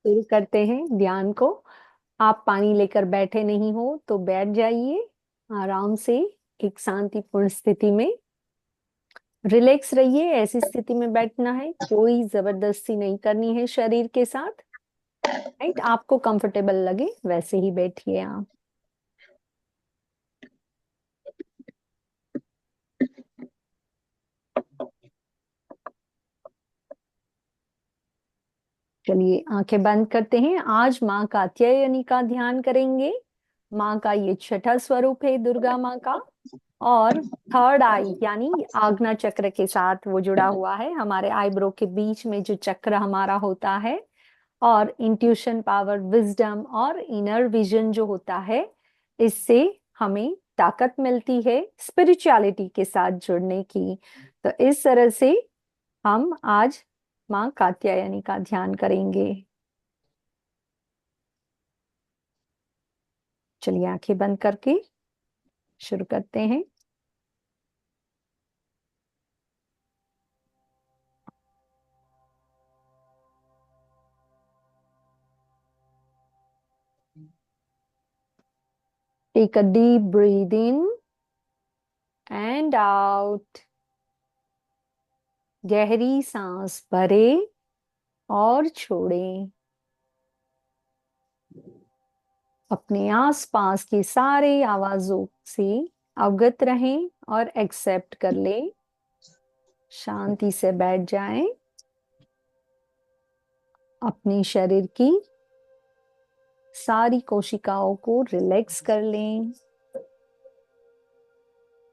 शुरू करते हैं ध्यान को। आप पानी लेकर बैठे नहीं हो तो बैठ जाइए आराम से, एक शांतिपूर्ण स्थिति में। रिलैक्स रहिए, ऐसी स्थिति में बैठना है, कोई जबरदस्ती नहीं करनी है शरीर के साथ। राइट, आपको कंफर्टेबल लगे वैसे ही बैठिए आप। चलिए आंखें बंद करते हैं। आज माँ कात्यायनी का ध्यान करेंगे। माँ का ये छठा स्वरूप है, दुर्गा माँ का। और थर्ड आई यानी आज्ञा चक्र के साथ वो जुड़ा हुआ है, हमारे आईब्रो के बीच में जो चक्र हमारा होता है। और इंट्यूशन पावर, विजडम और इनर विजन जो होता है, इससे हमें ताकत मिलती है स्पिरिचुअलिटी के साथ जुड़ने की। तो इस तरह से हम आज माँ कात्यायनी का ध्यान करेंगे। चलिए आंखें बंद करके शुरू करते हैं। Take a deep breath in and out. गहरी सांस भरें और छोड़ें। अपने आसपास की सारे आवाजों से अवगत रहें और एक्सेप्ट कर लें। शांति से बैठ जाएं। अपने शरीर की सारी कोशिकाओं को रिलैक्स कर लें।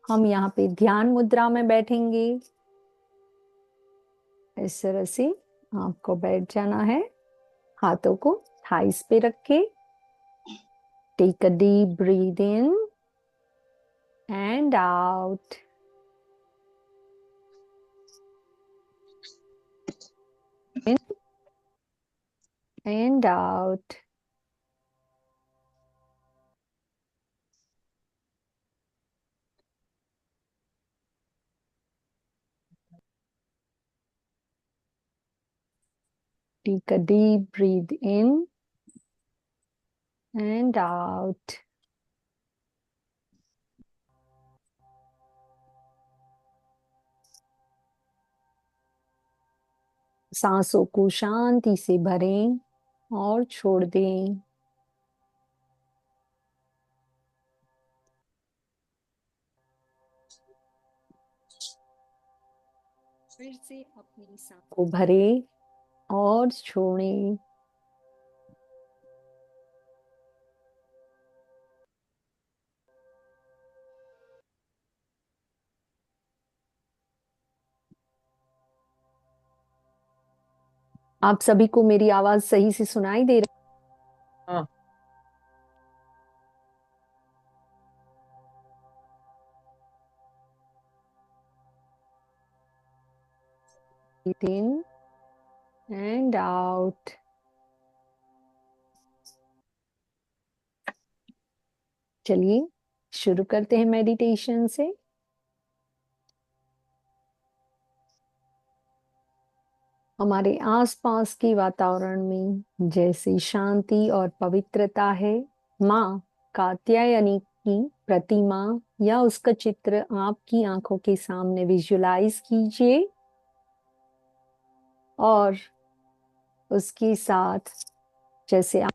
हम यहाँ पे ध्यान मुद्रा में बैठेंगे। इस तरह से आपको बैठ जाना है। हाथों को थाइस पे रख के take a deep breath in and out. In and out. Take a deep breath in and out. सांसों को शांति से भरें और छोड़ दें। फिर से अपनी सांस को भरें और छोड़ें। आप सभी को मेरी आवाज सही से सुनाई दे रही? हाँ। इन एंड आउट। चलिए शुरू करते हैं मेडिटेशन से। हमारे आसपास के वातावरण में जैसे शांति और पवित्रता है, माँ कात्यायनी की प्रतिमा या उसका चित्र आपकी आंखों के सामने विजुलाइज कीजिए। और उसके साथ जैसे आप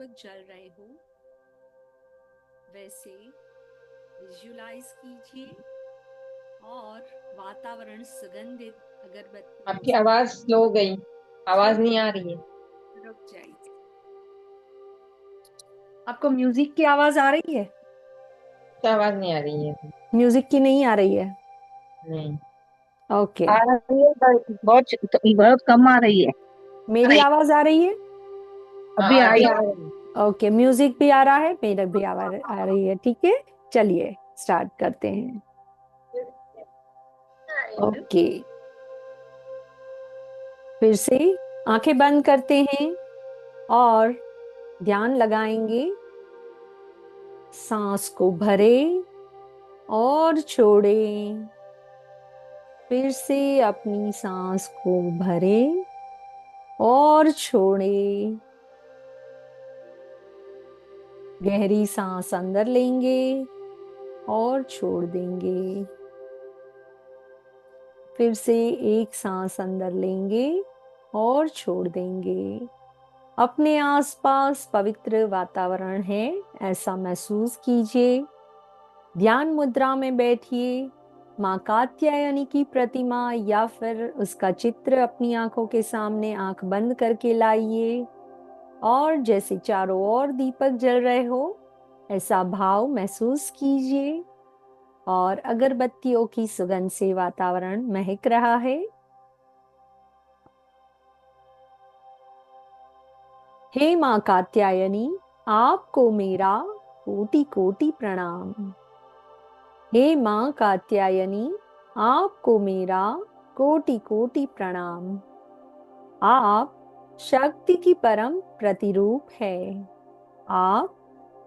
जल रहे हो वैसे विजुलाइज कीजिए। और वातावरण सुगंधित अगरबत्ती आपकी आवाज स्लो हो गई, आवाज नहीं आ रही है। रुक जाइए। आपको म्यूजिक की आवाज आ रही है? क्या आवाज नहीं आ रही है? म्यूजिक की नहीं आ रही है? नहीं। ओके। आ रही है पर बहुत बहुत कम आ रही है। मेरी आवाज आ रही है? हाँ, अभी अभी आई। आ रही है। ओके, म्यूजिक भी आ रहा है, मेरा भी आवाज आ रही है, ठीक है। चलिए स्टार्ट करते हैं। ओके, फिर से आंखें बंद करते हैं और ध्यान लगाएंगे। सांस को भरें और छोड़ें। फिर से अपनी सांस को भरें और छोड़े। गहरी सांस अंदर लेंगे और छोड़ देंगे। फिर से एक सांस अंदर लेंगे और छोड़ देंगे। अपने आसपास पवित्र वातावरण है, ऐसा महसूस कीजिए। ध्यान मुद्रा में बैठिए। माँ कात्यायनी की प्रतिमा या फिर उसका चित्र अपनी आंखों के सामने आंख बंद करके लाइए और जैसे चारों ओर दीपक जल रहे हो ऐसा भाव महसूस कीजिए। और अगरबत्तियों की सुगंध से वातावरण महक रहा है। हे माँ कात्यायनी, आपको मेरा कोटि कोटि प्रणाम। हे माँ कात्यायनी, आपको मेरा कोटि कोटि प्रणाम। आप शक्ति की परम प्रतिरूप है। आप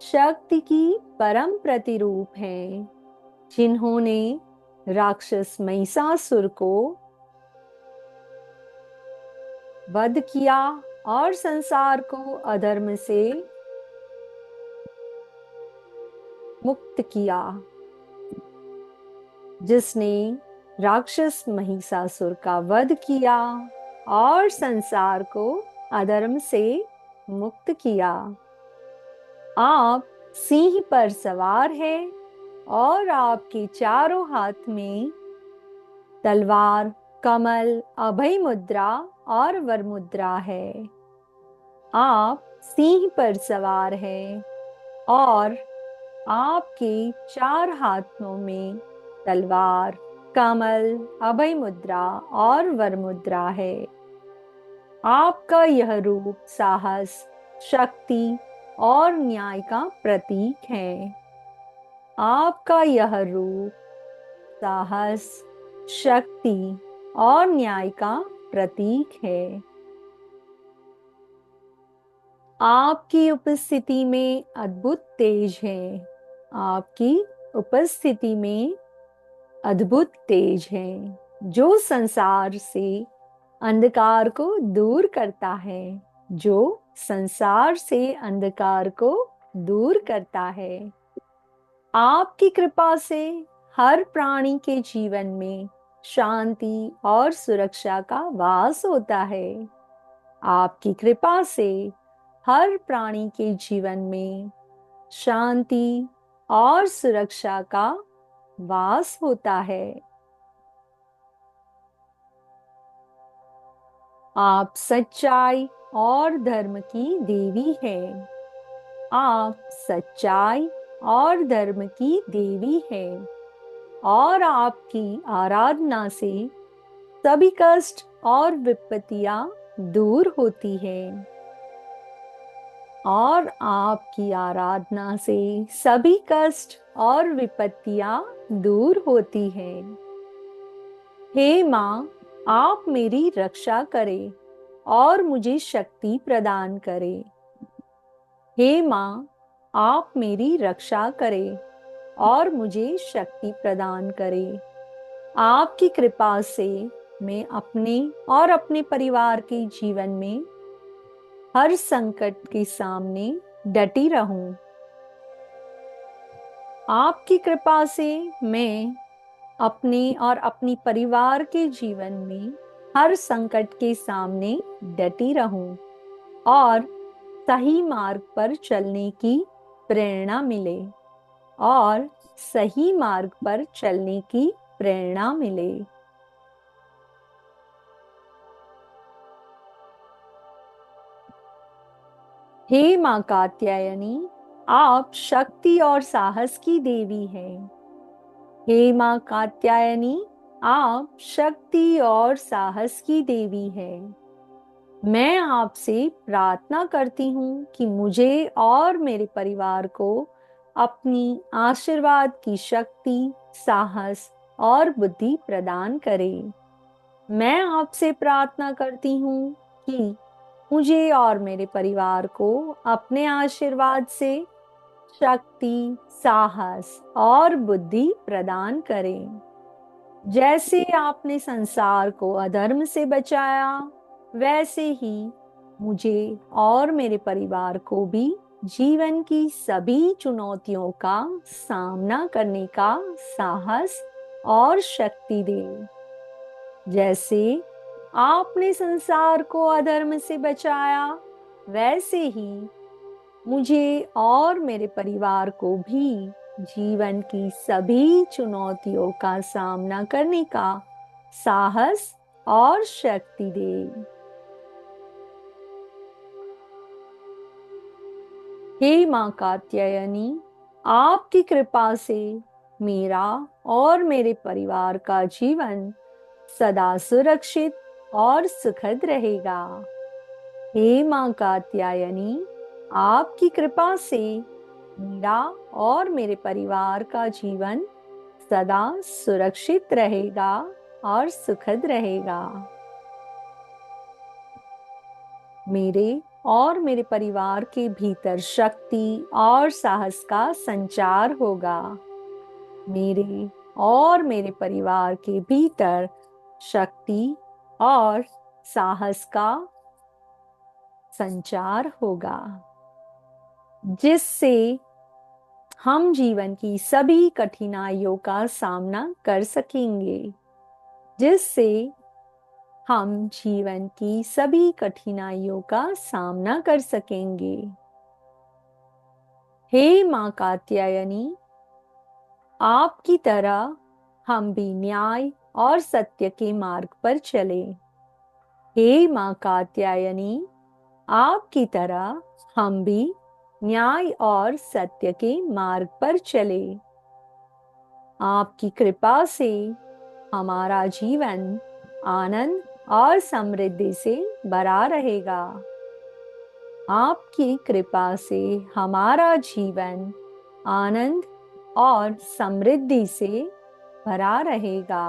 शक्ति की परम प्रतिरूप हैं, जिन्होंने राक्षस महिषासुर को वध किया और संसार को अधर्म से मुक्त किया। जिसने राक्षस महिषासुर का वध किया और संसार को अधर्म से मुक्त किया। आप सिंह पर सवार हैं और आपके चारों हाथ में तलवार, कमल, अभय मुद्रा और वर मुद्रा है। आप सिंह पर सवार हैं और आपके चार हाथों में तलवार, कमल, अभय मुद्रा और वर मुद्रा है। आपका यह रूप साहस, शक्ति और न्याय का प्रतीक है। आपका यह रूप साहस, शक्ति और न्याय का प्रतीक है। आपकी उपस्थिति में अद्भुत तेज है। आपकी उपस्थिति में अद्भुत तेज है जो संसार से अंधकार को दूर करता है, जो संसार से अंधकार को दूर करता है। आपकी कृपा से हर प्राणी के जीवन में शांति और सुरक्षा का वास होता है। आपकी कृपा से हर प्राणी के जीवन में शांति और सुरक्षा का वास होता है। आप सच्चाई और धर्म की देवी हैं। आप सच्चाई और धर्म की देवी हैं और आपकी आराधना से सभी कष्ट और विपत्तियां दूर होती हैं। और आपकी आराधना से सभी कष्ट और विपत्तियां दूर होती हैं। हे माँ, आप मेरी रक्षा करें और मुझे शक्ति प्रदान करें। हे माँ, आप मेरी रक्षा करें और मुझे शक्ति प्रदान करें। आपकी कृपा से मैं अपने और अपने परिवार के जीवन में हर संकट के सामने डटी रहूं। आपकी कृपा से मैं अपने और अपनी परिवार के जीवन में हर संकट के सामने डटी रहूं और सही मार्ग पर चलने की प्रेरणा मिले और सही मार्ग पर चलने की प्रेरणा मिले। हे माँ कात्यायनी, आप शक्ति और साहस की देवी हैं। हे माँ कात्यायनी, आप शक्ति और साहस की देवी हैं। मैं आपसे प्रार्थना करती हूँ कि मुझे और मेरे परिवार को अपनी आशीर्वाद की शक्ति, साहस और बुद्धि प्रदान करें। मैं आपसे प्रार्थना करती हूँ कि मुझे और मेरे परिवार को अपने आशीर्वाद से शक्ति, साहस और बुद्धि प्रदान करें। जैसे आपने संसार को अधर्म से बचाया, वैसे ही मुझे और मेरे परिवार को भी जीवन की सभी चुनौतियों का सामना करने का साहस और शक्ति दे। जैसे आपने संसार को अधर्म से बचाया, वैसे ही मुझे और मेरे परिवार को भी जीवन की सभी चुनौतियों का सामना करने का साहस और शक्ति दे। हे मां कात्यायनी, आपकी कृपा से मेरा और मेरे परिवार का जीवन सदा सुरक्षित और सुखद रहेगा। हे मां कात्यायनी, आपकी कृपा से मेरा और मेरे परिवार का जीवन सदा सुरक्षित रहेगा और सुखद रहेगा। मेरे और मेरे परिवार के भीतर शक्ति और साहस का संचार होगा। मेरे और मेरे परिवार के भीतर शक्ति और साहस का संचार होगा, जिससे हम जीवन की सभी कठिनाइयों का सामना कर सकेंगे, जिससे हम जीवन की सभी कठिनाइयों का सामना कर सकेंगे। हे मां कात्यायनी, आपकी तरह हम भी न्याय और सत्य के मार्ग पर चले। हे मां कात्यायनी, आपकी तरह हम भी न्याय और सत्य के मार्ग पर चले। आपकी कृपा से हमारा जीवन आनंद और समृद्धि से भरा रहेगा। आपकी कृपा से हमारा जीवन आनंद और समृद्धि से भरा रहेगा।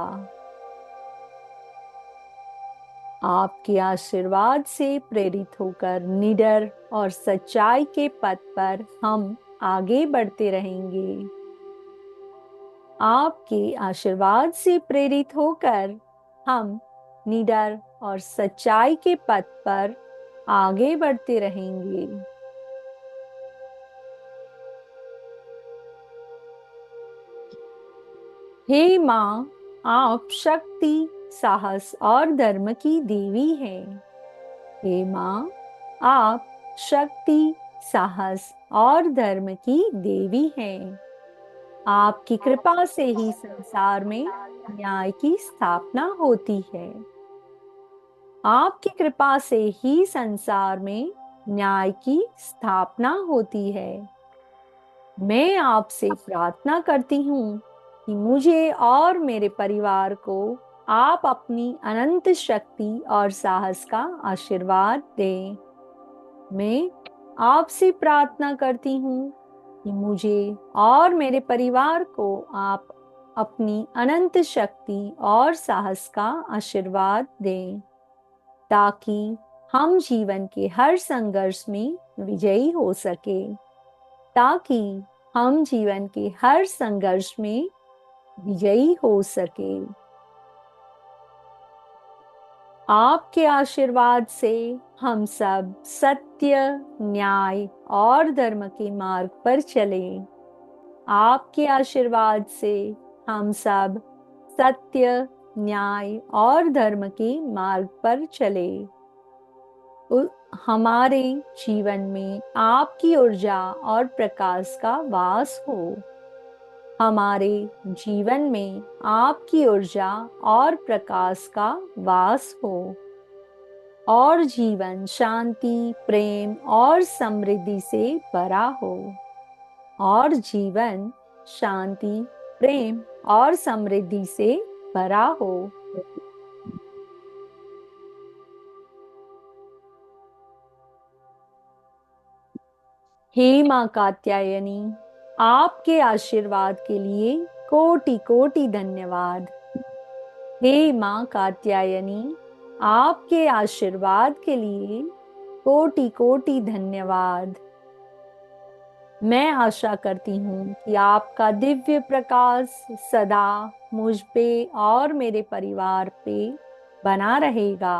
आपके आशीर्वाद से प्रेरित होकर निडर और सच्चाई के पथ पर हम आगे बढ़ते रहेंगे। आपके आशीर्वाद से प्रेरित होकर हम निडर और सच्चाई के पथ पर आगे बढ़ते रहेंगे। हे मां, आप शक्ति, साहस और धर्म की देवी हैं। हे मां, आप शक्ति, साहस और धर्म की देवी हैं। आपकी कृपा से ही संसार में न्याय की स्थापना होती है। आपकी कृपा से ही संसार में न्याय की स्थापना होती है। मैं आपसे प्रार्थना करती हूँ कि मुझे और मेरे परिवार को आप अपनी अनंत शक्ति और साहस का आशीर्वाद दें। मैं आपसे प्रार्थना करती हूँ कि मुझे और मेरे परिवार को आप अपनी अनंत शक्ति और साहस का आशीर्वाद दें, ताकि हम जीवन के हर संघर्ष में विजयी हो सके, ताकि हम जीवन के हर संघर्ष में विजयी हो सके। आपके आशीर्वाद से हम सब सत्य, न्याय और धर्म के मार्ग पर चलें। आपके आशीर्वाद से हम सब सत्य, न्याय और धर्म के मार्ग पर चले। हमारे जीवन में आपकी ऊर्जा और प्रकाश का वास हो। हमारे जीवन में आपकी ऊर्जा और प्रकाश का वास हो और जीवन शांति, प्रेम और समृद्धि से भरा हो और जीवन शांति, प्रेम और समृद्धि से भरा हो। हे मां कात्यायनी, आपके आशीर्वाद के लिए कोटि कोटि धन्यवाद। हे मां कात्यायनी, आपके आशीर्वाद के लिए कोटि कोटि धन्यवाद। मैं आशा करती हूँ कि आपका दिव्य प्रकाश सदा मुझ पे और मेरे परिवार पे बना रहेगा।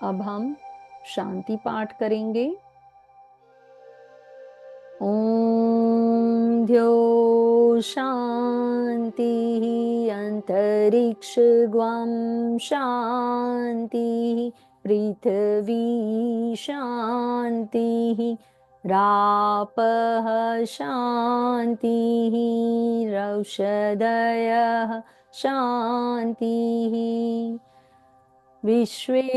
अब हम शांति पाठ करेंगे। ओम द्यो शांति अंतरिक्ष ग्वाम शांति पृथ्वी शांति रापः शांति रौषधयः शांति विश्वेर्देवः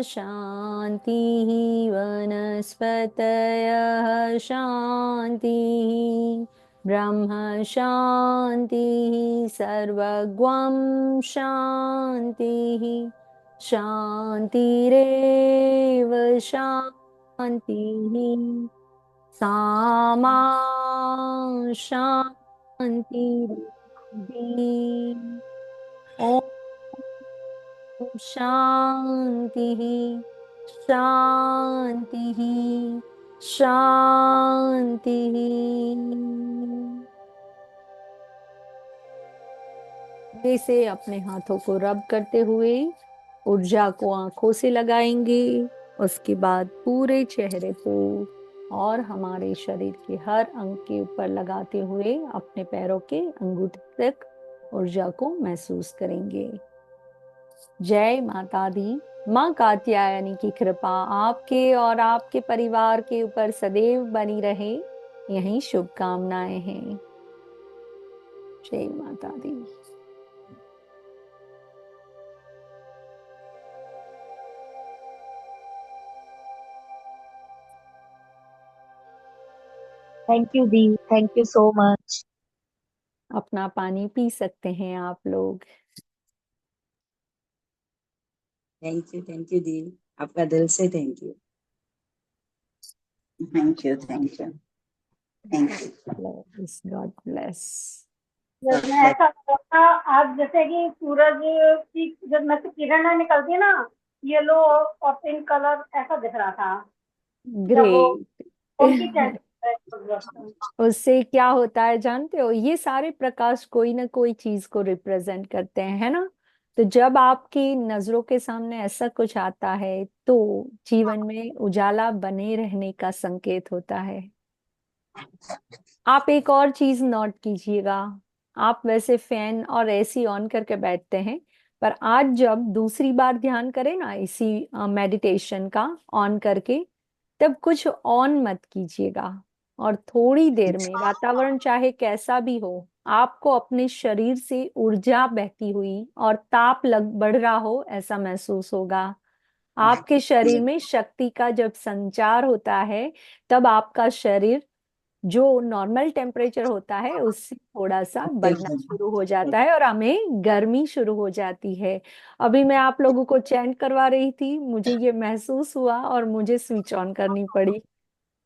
शान्तिः वनस्पतयः शान्तिः ब्रह्म शान्तिः सर्वगं शान्तिः शान्तिरेव शान्तिः सामा शान्तिः। ओम शांति शांति शांति। जैसे अपने हाथों को रब करते हुए ऊर्जा को आंखों से लगाएंगे, उसके बाद पूरे चेहरे को और हमारे शरीर के हर अंग के ऊपर लगाते हुए अपने पैरों के अंगूठे तक ऊर्जा को महसूस करेंगे। जय माता दी। माँ कात्यायनी की कृपा आपके और आपके परिवार के ऊपर सदैव बनी रहे, यही शुभकामनाएं हैं। जय माता दी। थैंक यू दी, थैंक यू सो मच। अपना पानी पी सकते हैं आप लोग। थैंक यू दी, आपका दिल से thank you. Thank you thank you thank you. God bless. ऐसा लगा था आज जैसे कि सूरज की जब में से किरणें निकलती है ना, येलो और पिंक कलर ऐसा दिख रहा था जब वो उनकी टेंट उससे क्या होता है जानते हो, ये सारे प्रकाश कोई ना कोई चीज को रिप्रेजेंट करते हैं, है ना। तो जब आपकी नजरों के सामने ऐसा कुछ आता है तो जीवन में उजाला बने रहने का संकेत होता है। आप एक और चीज नोट कीजिएगा, आप वैसे फैन और एसी ऑन करके बैठते हैं, पर आज जब दूसरी बार ध्यान करें ना इसी मेडिटेशन का ऑन करके, तब कुछ ऑन मत कीजिएगा, और थोड़ी देर में वातावरण चाहे कैसा भी हो, आपको अपने शरीर से ऊर्जा बहती हुई और ताप बढ़ रहा हो ऐसा महसूस होगा। आपके शरीर में शक्ति का जब संचार होता है, तब आपका शरीर जो नॉर्मल टेम्परेचर होता है उससे थोड़ा सा बढ़ना शुरू हो जाता है और हमें गर्मी शुरू हो जाती है। अभी मैं आप लोगों को चैंट करवा रही थी, मुझे ये महसूस हुआ और मुझे स्विच ऑन करनी पड़ी।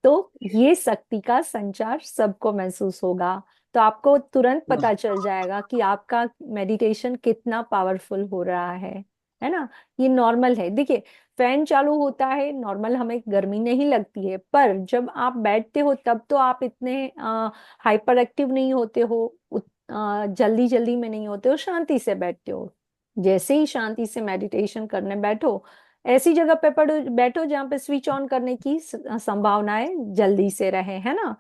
तो ये शक्ति का संचार सबको महसूस होगा, तो आपको तुरंत पता चल जाएगा कि आपका मेडिटेशन कितना पावरफुल हो रहा है ना। ये नॉर्मल है। देखिए, फैन चालू होता है, नॉर्मल हमें गर्मी नहीं लगती है, पर जब आप बैठते हो तब तो आप इतने हाइपर एक्टिव नहीं होते हो, जल्दी जल्दी में नहीं होते हो, शांति से बैठते हो। जैसे ही शांति से मेडिटेशन करने बैठो, ऐसी जगह पे बैठो जहाँ पे स्विच ऑन करने की संभावनाएं जल्दी से रहे, है ना।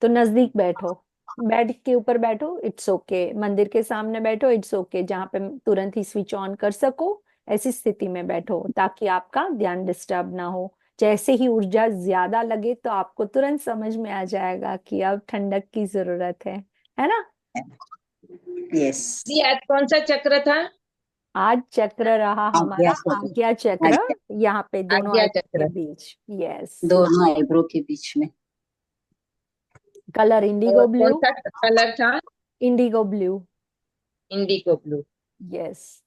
तो नजदीक बैठो, बेड के ऊपर बैठो, इट्स ओके, मंदिर के सामने बैठो, इट्स ओके, जहाँ पे तुरंत ही स्विच ऑन कर सको ऐसी स्थिति में बैठो, ताकि आपका ध्यान डिस्टर्ब ना हो। जैसे ही ऊर्जा ज्यादा लगे तो आपको तुरंत समझ में आ जाएगा कि अब ठंडक की जरूरत है ना। यस। दी आज कौन सा चक्र था? आज चक्र रहा हमारा आज्ञा चक्र। आज्ञा चक्र, आज्ञा। यहाँ पे दोनों आज्ञा आइब्रो के चक्र। बीच। यस, दोनों आईब्रो के बीच में। कलर इंडिगो और ब्लू। कौन सा कलर था? Indigo blue. Indigo blue. Yes,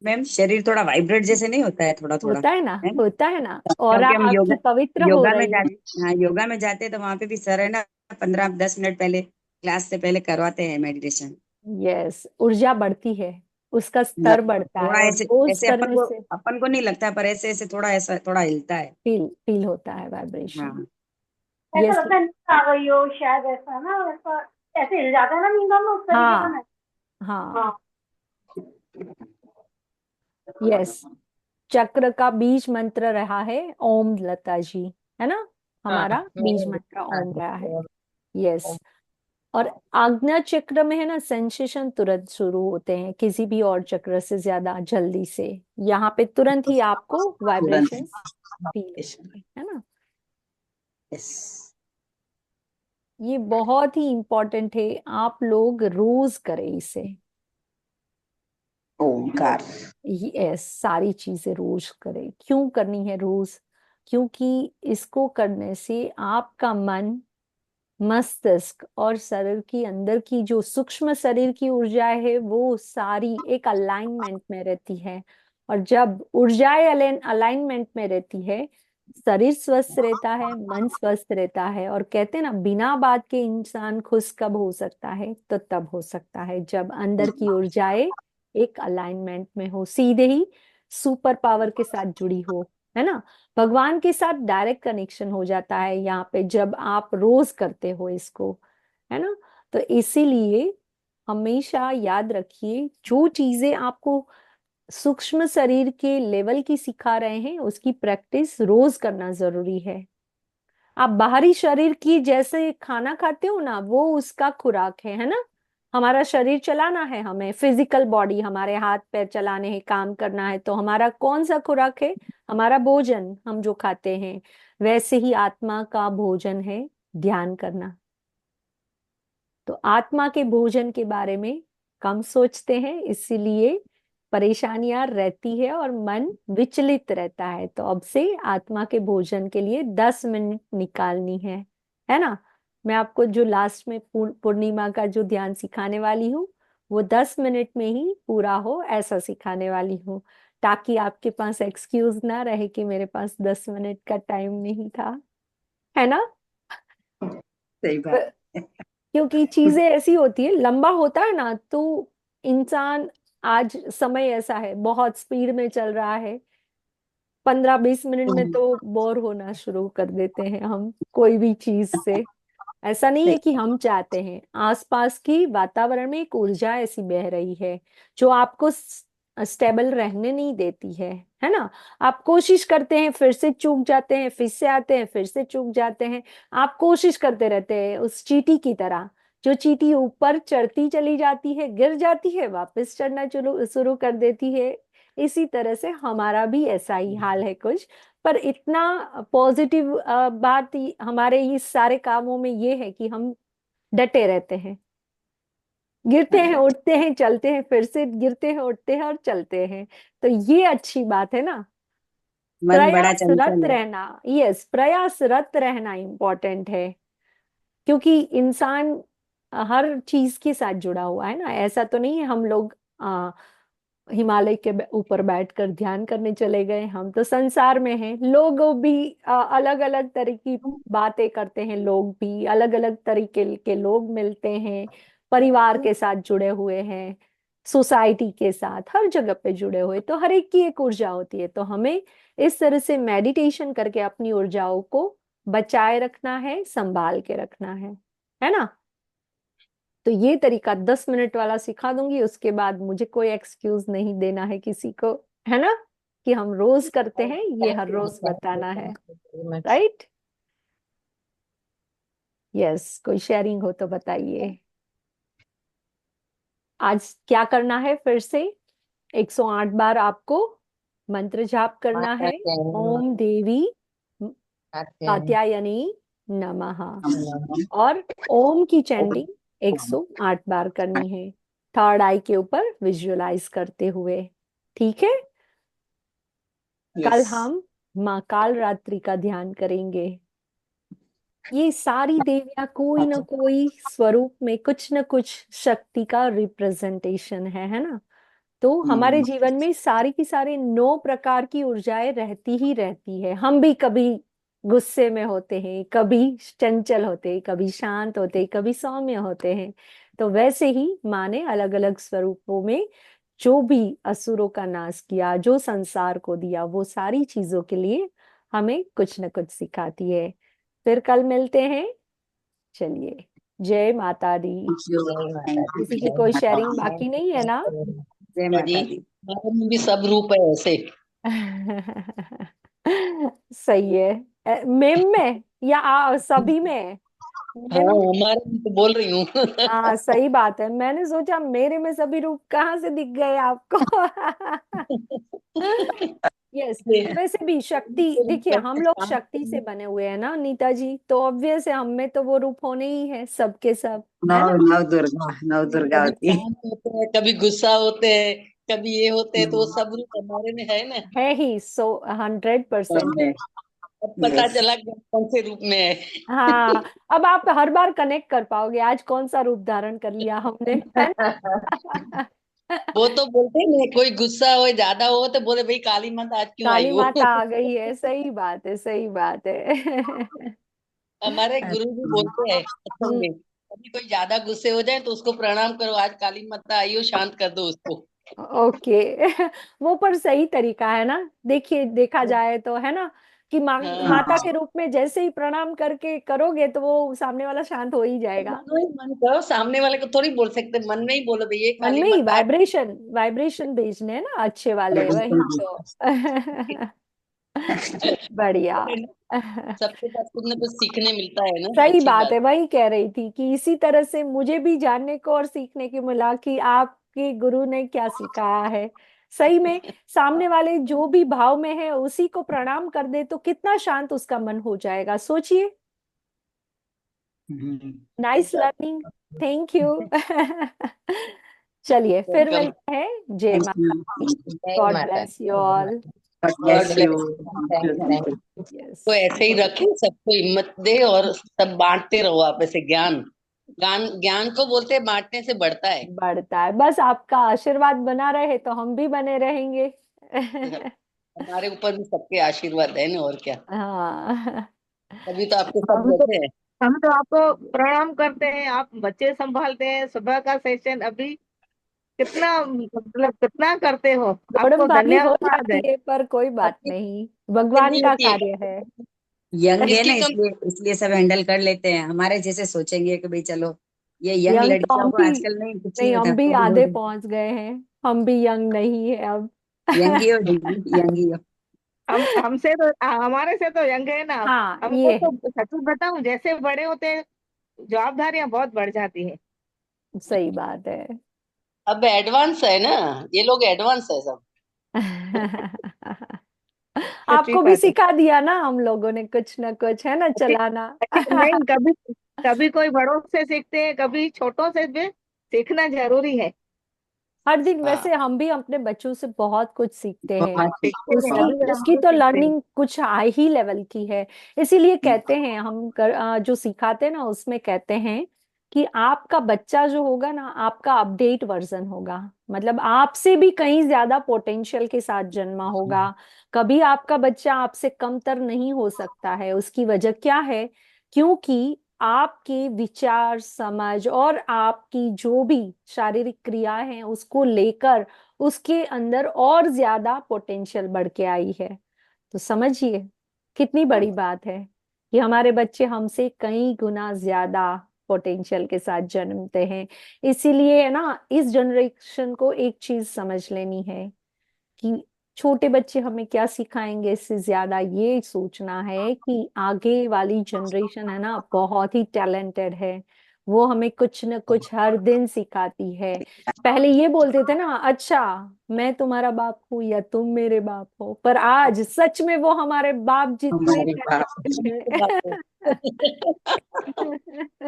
ma'am शरीर थोड़ा वाइब्रेट जैसे नहीं होता है, थोड़ा थोड़ा, होता है ना, है? होता है ना, और क्योंकि हम आपकी योगा पवित्र हो योगा में रही है। जाते, हाँ योगा में जाते हैं तो वहां पे भी सर है ना, 15-10 मिनट पहले क्लास से पहले करवाते हैं मेडिटेशन। यस, ऊर्जा बढ़ती है, उसका स्तर बढ़ता है, थोड़ा और ऐसे रोज ऐसे करने से अपन को नहीं लगता, पर ऐसे ऐसे थोड़ा ऐसा थोड़ा हिलता है। फील फील होता है वाइब्रेशन। हाँ ऐसा यस, लगता है नींद आ गई हो शायद, ऐसा ना, ऐसा ऐसे हिल जाता है ना नींद में, उस तरीके का हाँ ना। हाँ, हाँ। यस। चक्र का बीज मंत्र रहा है ओम, लता जी, है ना। हाँ, हमारा बीज मैंने मंत्र देखा ओम रहा है। है। यस, और आज्ञा चक्र में है ना, सेंसेशन तुरंत शुरू होते हैं, किसी भी और चक्र से ज्यादा जल्दी से। यहाँ पे तुरंत ही आपको तुरंत। वाइब्रेशन फील होंगे, है ना। यस। ये बहुत ही इंपॉर्टेंट है, आप लोग रोज करें इसे। ओमकार। यस, सारी चीजें रोज करें। क्यों करनी है रोज? क्योंकि इसको करने से आपका मन, मस्तिष्क और शरीर की अंदर की जो सूक्ष्म शरीर की ऊर्जा है वो सारी एक अलाइनमेंट में रहती है। और जब ऊर्जाएं अलाइनमेंट में रहती है, शरीर स्वस्थ रहता है, मन स्वस्थ रहता है। और कहते हैं ना, बिना बात के इंसान खुश कब हो सकता है? तो तब हो सकता है जब अंदर की ऊर्जाएं एक अलाइनमेंट में हो, सीधे ही सुपर पावर के साथ जुड़ी हो, है ना। भगवान के साथ डायरेक्ट कनेक्शन हो जाता है यहाँ पे, जब आप रोज करते हो इसको, है ना। तो इसीलिए हमेशा याद रखिए, जो चीजें आपको सूक्ष्म शरीर के लेवल की सिखा रहे हैं उसकी प्रैक्टिस रोज करना जरूरी है। आप बाहरी शरीर की जैसे खाना खाते हो ना, वो उसका खुराक है ना। हमारा शरीर चलाना है, हमें फिजिकल बॉडी, हमारे हाथ पैर चलाने हैं, काम करना है, तो हमारा कौन सा खुराक है? हमारा भोजन, हम जो खाते हैं। वैसे ही आत्मा का भोजन है ध्यान करना। तो आत्मा के भोजन के बारे में कम सोचते हैं, इसीलिए परेशानियां रहती है और मन विचलित रहता है। तो अब से आत्मा के भोजन के लिए 10 मिनट निकालनी है ना। मैं आपको जो लास्ट में पूर्णिमा का जो ध्यान सिखाने वाली हूँ, वो 10 मिनट में ही पूरा हो ऐसा सिखाने वाली हूँ, ताकि आपके पास एक्सक्यूज ना रहे कि मेरे पास 10 मिनट का टाइम नहीं था, है ना। सही बात। क्योंकि चीजें ऐसी होती है, लंबा होता है ना, तो इंसान, आज समय ऐसा है, बहुत स्पीड में चल रहा है, 15-20 मिनट में तो बोर होना शुरू कर देते हैं हम कोई भी चीज से। ऐसा नहीं है कि हम चाहते हैं, आसपास की वातावरण में एक ऊर्जा ऐसी बह रही है जो आपको स्टेबल रहने नहीं देती है ना। आप कोशिश करते हैं, फिर से चूक जाते हैं, फिर से आते हैं, फिर से चूक जाते हैं। आप कोशिश करते रहते हैं उस चींटी की तरह, जो चींटी ऊपर चढ़ती चली जाती है, गिर जाती है, वापस चढ़ना शुरू शुरू कर देती है। इसी तरह से हमारा भी ऐसा ही हाल है कुछ। पर इतना पॉजिटिव बात हमारे इस सारे कामों में ये है कि हम डटे रहते हैं, गिरते हैं उठते हैं चलते हैं, फिर से गिरते हैं उठते हैं और चलते हैं। तो ये अच्छी बात है ना। मन बड़ा प्रयासरत चंचल है। रहना, यस, प्रयासरत रहना इम्पोर्टेंट है। क्योंकि इंसान हर चीज के साथ जुड़ा हुआ है ना। ऐसा तो नहीं है हम लोग हिमालय के ऊपर बैठकर ध्यान करने चले गए। हम तो संसार में हैं, लोग भी अलग अलग तरह की बातें करते हैं, लोग भी अलग अलग तरीके के लोग मिलते हैं, परिवार के साथ जुड़े हुए हैं, सोसाइटी के साथ, हर जगह पे जुड़े हुए। तो हर एक की एक ऊर्जा होती है। तो हमें इस तरह से मेडिटेशन करके अपनी ऊर्जाओं को बचाए रखना है, संभाल के रखना है ना। तो ये तरीका 10 मिनट वाला सिखा दूंगी, उसके बाद मुझे कोई एक्सक्यूज नहीं देना है किसी को, है ना, कि हम रोज करते हैं, ये हर रोज बताना है। Right, yes. कोई शेयरिंग हो तो बताइए। आज क्या करना है फिर से? 108 बार आपको मंत्र जाप करना है। ओम देवी कात्यायनी नमः, और ओम की चैंटिंग 108 बार करनी है, थर्ड आई के ऊपर विजुअलाइज करते हुए। ठीक है। कल हम माँ काल रात्रि का ध्यान करेंगे। ये सारी देवियां कोई ना कोई स्वरूप में कुछ न कुछ शक्ति का रिप्रेजेंटेशन है ना। तो हमारे जीवन में सारी की सारी 9 प्रकार की ऊर्जाएं रहती ही रहती है। हम भी कभी गुस्से में होते हैं, कभी चंचल होते हैं, कभी शांत होते हैं, कभी सौम्य होते हैं। तो वैसे ही माँ ने अलग अलग स्वरूपों में जो भी असुरों का नाश किया, जो संसार को दिया, वो सारी चीजों के लिए हमें कुछ न कुछ सिखाती है। फिर कल मिलते हैं। चलिए, जय माता दी। किसी की कोई शेयरिंग बाकी नहीं है ना? जय माता दी। हमारे में भी सब रूप है ऐसे। सही है। मेम में या सभी में? हाँ, मेम में। हमारे में तो बोल रही हूँ। हाँ, सही बात है। मैंने सोचा मेरे में सभी रूप कहाँ से दिख गए आपको। यस। वैसे भी शक्ति, देखिए हम लोग शक्ति से बने हुए हैं ना नीता जी, तो ऑब्वियस है हम में तो वो रूप होने ही है, सबके सब, है नव ना। नव दुर्गा, नव दुर्गा कभी होती है। शांत होते हैं, कभी गुस्सा होते हैं, कभी ये होते हैं, तो वो सब रूप हमारे में है ना। है ही, सो 100%। अब पता यस। चला कि कौन से रूप में है। हाँ, अब आप हर बार कनेक्ट कर पाओगे आज कौन सा रूप धारण कर लिया हमने, है ना। वो तो बोलते हैं ना, कोई गुस्सा हो ज्यादा हो तो बोले भाई काली माता आज क्यों आई काली हो। माता आ गई है, सही बात है, सही बात है। हमारे गुरु जी बोलते हैं असल हम्म, में, कभी कोई ज्यादा गुस्से हो जाए तो उसको प्रणाम करो, आज काली माता आई हो, शांत कर दो उसको। ओके। वो पर सही तरीका है ना। देखिए, देखा जाए तो, है ना, कि माता हाँ, के रूप में जैसे ही प्रणाम करके करोगे तो वो सामने वाला शांत हो ही तो जाएगा। मनो ही मन करो, सामने वाले को थोड़ी बोल सकते, मन में ही बोलो भाई ये मन काली में ही माता आज। वाइब्रेशन वाइब्रेशन भेजने हैं ना अच्छे वाले, वही तो। बढ़िया। सबके पास कुछ ना कुछ सीखने मिलता है ना, सही अच्छी बात है, बात। वही कह रही थी कि इसी तरह से मुझे भी जानने को और सीखने को मिला कि आपके गुरु ने क्या सिखाया है। सही में सामने वाले जो भी भाव में है उसी को प्रणाम कर दे तो कितना शांत उसका मन हो जाएगा, सोचिए। Nice learning. Thank you. चलिए फिर वेलकम। मिलते हैं। जय थैंक माता दी। यू। जय गॉड माता bless you all. God God bless bless. You. Thank you. Yes. को ऐसे ही रखे, सबको हिम्मत दे और सब बांटते रहो आप ऐसे ज्ञान। ज्ञान ज्ञान को बोलते हैं बांटने से बढ़ता है। बढ़ता है, बस आपका आशीर्वाद बना रहे तो हम भी बने रहेंगे। हमारे ऊपर भी सबके आशीर्वाद है ना, और क्या। हाँ। तभी तो आपके सब हम तो बैठे हैं। हम तो आपको प्रणाम करते हैं, आप बच्चे संभालते हैं, सुबह का सेशन अभी कितना मतलब कितना करते हो, आपको गौड़मबागी हो धन्यवाद है। जाती है पर कोई बात सबकी नहीं, सबकी भगवान नहीं का होती कार्य है। है। यंग है ना, इसकी कम। इसलिए इसलिए सब हैंडल कर लेते हैं। हमारे जैसे सोचेंगे कि भाई चलो, ये यंग यंग तो लड़कियों हम को भी, आजकल नहीं कुछ नहीं नहीं होता। हम भी आधे पहुंच गए हैं, हम भी यंग नहीं है अब। यंग ही हो दीदी, यंग ही हो। हम हमसे तो हमारे से तो यंग है ना आप। हाँ, हमको ये तो है। सच बताऊं, जैसे बड़े होते हैं जवाबदारियां बहुत बढ़ जाती है। सही बात है। अब एडवांस है ना, ये लोग एडवांस है सब। सच्ची आपको भी बात है। सिखा दिया ना हम लोगों ने कुछ ना कुछ, है ना, चलाना। नहीं, कभी कभी कोई बड़ों से सीखते हैं, कभी छोटों से भी सीखना जरूरी है। हर दिन हाँ वैसे हम भी अपने बच्चों से बहुत कुछ सीखते हैं। बहुत सीखते हैं, बहुत अभी हम उसकी भी तो सीखते हैं। लर्निंग कुछ हाई ही लेवल की है। इसीलिए कहते हैं हम जो सिखाते हैं ना उसमें कहते हैं कि आपका बच्चा जो होगा ना आपका अपडेट वर्जन होगा। मतलब आपसे भी कहीं ज्यादा पोटेंशियल के साथ जन्मा होगा। कभी आपका बच्चा आपसे कमतर नहीं हो सकता है। उसकी वजह क्या है? क्योंकि आपके विचार समझ और आपकी जो भी शारीरिक क्रियाएं हैं उसको लेकर उसके अंदर और ज्यादा पोटेंशियल बढ़ के आई है। तो समझिए कितनी बड़ी बात है कि हमारे बच्चे हमसे कई गुना ज्यादा पोटेंशियल के साथ जन्मते हैं। इसीलिए है ना, इस जनरेशन को एक चीज समझ लेनी है कि छोटे बच्चे हमें क्या सिखाएंगे, इससे ज्यादा ये सोचना है कि आगे वाली जनरेशन है ना बहुत ही टैलेंटेड है। वो हमें कुछ न कुछ हर दिन सिखाती है। पहले ये बोलते थे ना, अच्छा मैं तुम्हारा बाप हूँ या तुम मेरे बाप हो, पर आज सच में वो हमारे बाप जितने हमारे बाप। talented हैं।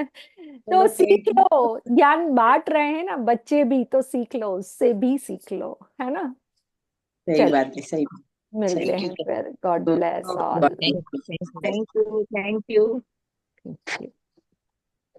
तो चलो सीख थैंक यू। लो, ज्ञान बांट रहे हैं ना बच्चे भी, तो सीख लो, उससे भी सीख लो, है ना। सही चलो बात है, सही। मिलते थैंक यू। हैं फिर। God bless all. Thank you. Thank you, thank you. Thank you.